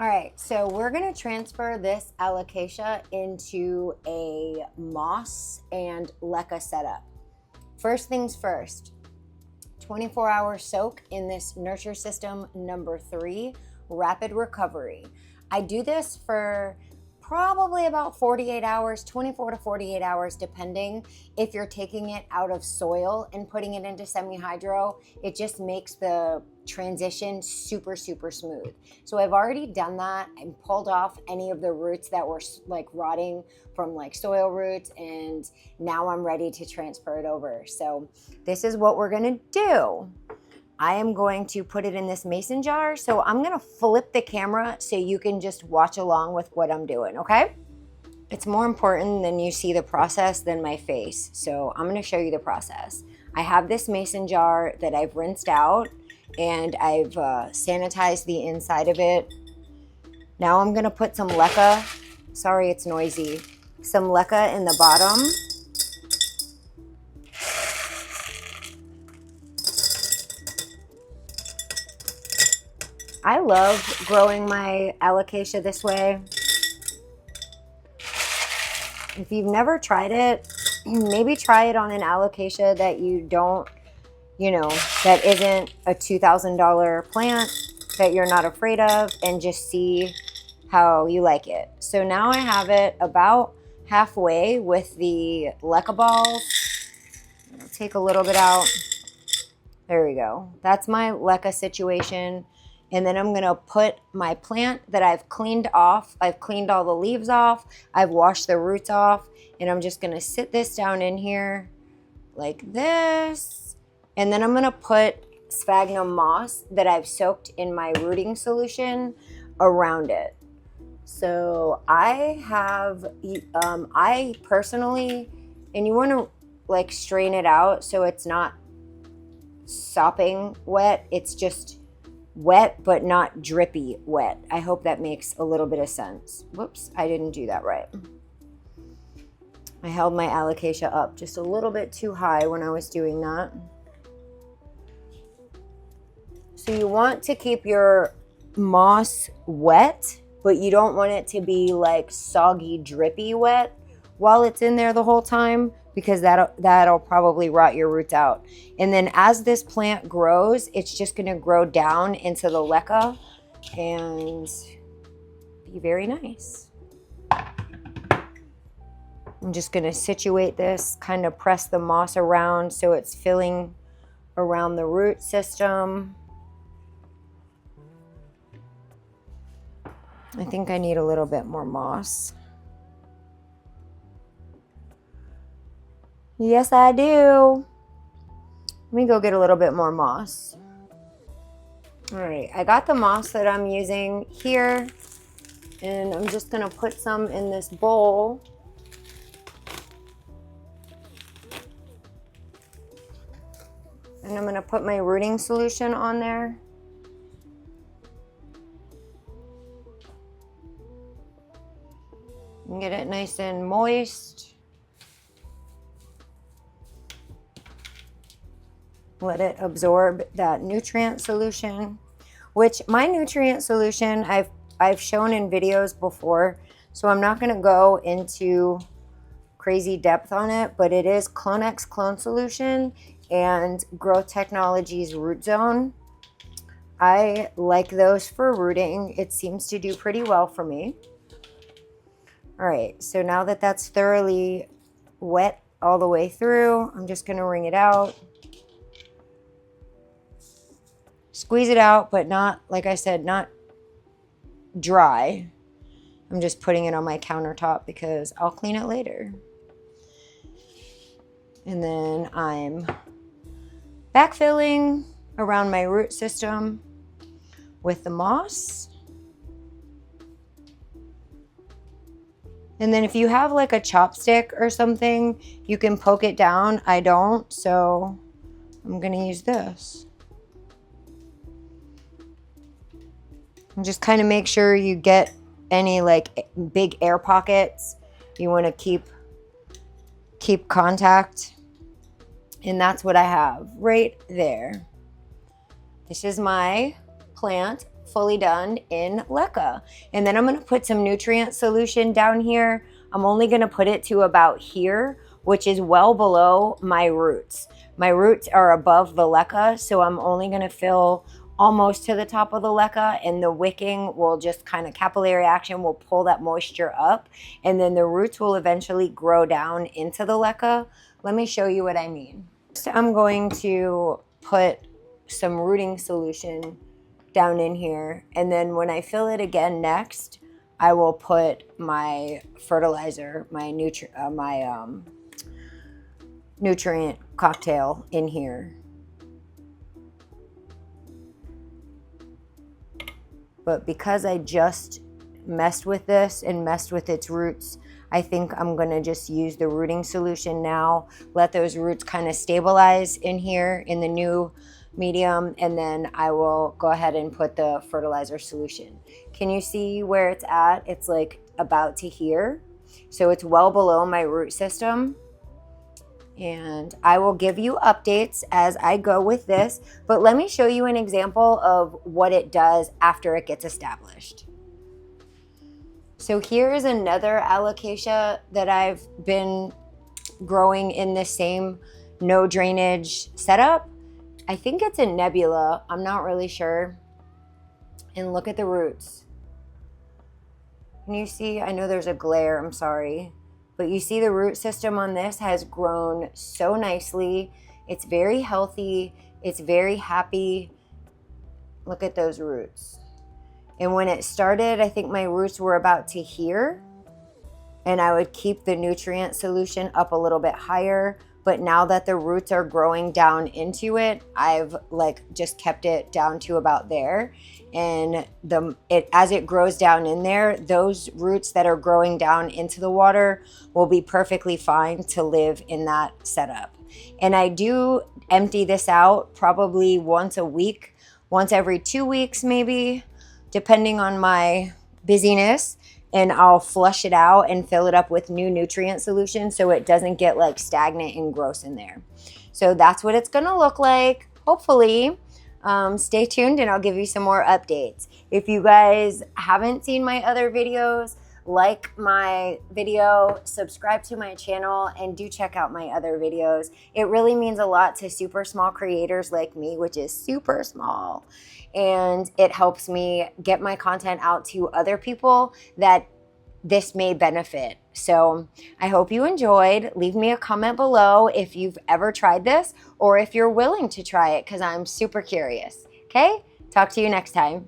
All right, so we're gonna transfer this Alocasia into a moss and LECA setup. First things first, 24-hour soak in this nurture system number 3, rapid recovery. I do this for probably about 48 hours, 24 to 48 hours, depending. If you're taking it out of soil and putting it into semi-hydro, it just makes the transition super, super smooth. So I've already done that and pulled off any of the roots that were like rotting from like soil roots, and now I'm ready to transfer it over. So this is what we're gonna do. I am going to put it in this mason jar. So I'm gonna flip the camera so you can just watch along with what I'm doing, okay? It's more important than you see the process than my face. So I'm gonna show you the process. I have this mason jar that I've rinsed out and I've sanitized the inside of it. Now I'm gonna put some LECA, sorry it's noisy, some LECA in the bottom. I love growing my Alocasia this way. If you've never tried it, maybe try it on an Alocasia that you don't, that isn't a $2,000 plant that you're not afraid of, and just see how you like it. So now I have it about halfway with the LECA balls. I'll take a little bit out. There we go. That's my LECA situation. And then I'm gonna put my plant that I've cleaned off. I've cleaned all the leaves off. I've washed the roots off. And I'm just gonna sit this down in here like this. And then I'm gonna put sphagnum moss that I've soaked in my rooting solution around it. So I have, I personally, and you wanna like strain it out so it's not sopping wet. It's just wet, but not drippy wet. I hope that makes a little bit of sense. Whoops, I didn't do that right. I held my Alocasia up just a little bit too high when I was doing that. So you want to keep your moss wet, but you don't want it to be like soggy, drippy wet while it's in there the whole time, because that'll probably rot your roots out. And then as this plant grows, it's just gonna grow down into the LECA and be very nice. I'm just gonna situate this, kind of press the moss around so it's filling around the root system. I think I need a little bit more moss. Yes, I do. Let me go get a little bit more moss. All right, I got the moss that I'm using here, and I'm just gonna put some in this bowl. And I'm gonna put my rooting solution on there. And get it nice and moist. Let it absorb that nutrient solution, which my nutrient solution I've shown in videos before, so I'm not going to go into crazy depth on it, but it is Clonex Clone Solution and Growth Technologies Root Zone. I like those for rooting. It seems to do pretty well for me. All right, so now that that's thoroughly wet all the way through, I'm just going to wring it out. Squeeze it out, but not, like I said, not dry. I'm just putting it on my countertop because I'll clean it later. And then I'm backfilling around my root system with the moss. And then if you have like a chopstick or something, you can poke it down. I don't, so I'm gonna use this. And just kind of make sure you get any like big air pockets. You want to keep contact. And that's what I have right there. This is my plant, fully done in LECA. And then I'm going to put some nutrient solution down here. I'm only going to put it to about here, which is well below my roots. My roots are above the LECA, so I'm only going to fill almost to the top of the LECA, and the wicking will just kind of capillary action will pull that moisture up, and then the roots will eventually grow down into the LECA. Let me show you what I mean. So I'm going to put some rooting solution down in here, and then when I fill it again next, I will put my fertilizer, my nutrient cocktail in here. But because I just messed with this and messed with its roots, I think I'm gonna just use the rooting solution now, let those roots kind of stabilize in here in the new medium, and then I will go ahead and put the fertilizer solution. Can you see where it's at? It's like about to here. So it's well below my root system. And I will give you updates as I go with this, but let me show you an example of what it does after it gets established. So here is another Alocasia that I've been growing in the same no drainage setup. I think it's a nebula, I'm not really sure. And look at the roots. Can you see? I know there's a glare, I'm sorry. But you see the root system on this has grown so nicely. It's very healthy. It's very happy. Look at those roots. And when it started, I think my roots were about to here. And I would keep the nutrient solution up a little bit higher. But now that the roots are growing down into it, I've like just kept it down to about there. And as it grows down in there, those roots that are growing down into the water will be perfectly fine to live in that setup. And I do empty this out probably once a week, once every 2 weeks maybe, depending on my busyness. And I'll flush it out and fill it up with new nutrient solution so it doesn't get like stagnant and gross in there. So that's what it's gonna look like, hopefully. Stay tuned and I'll give you some more updates. If you guys haven't seen my other videos, like my video, subscribe to my channel, and do check out my other videos. It really means a lot to super small creators like me, which is super small. And it helps me get my content out to other people that this may benefit. So I hope you enjoyed. Leave me a comment below if you've ever tried this or if you're willing to try it, because I'm super curious. Okay? Talk to you next time.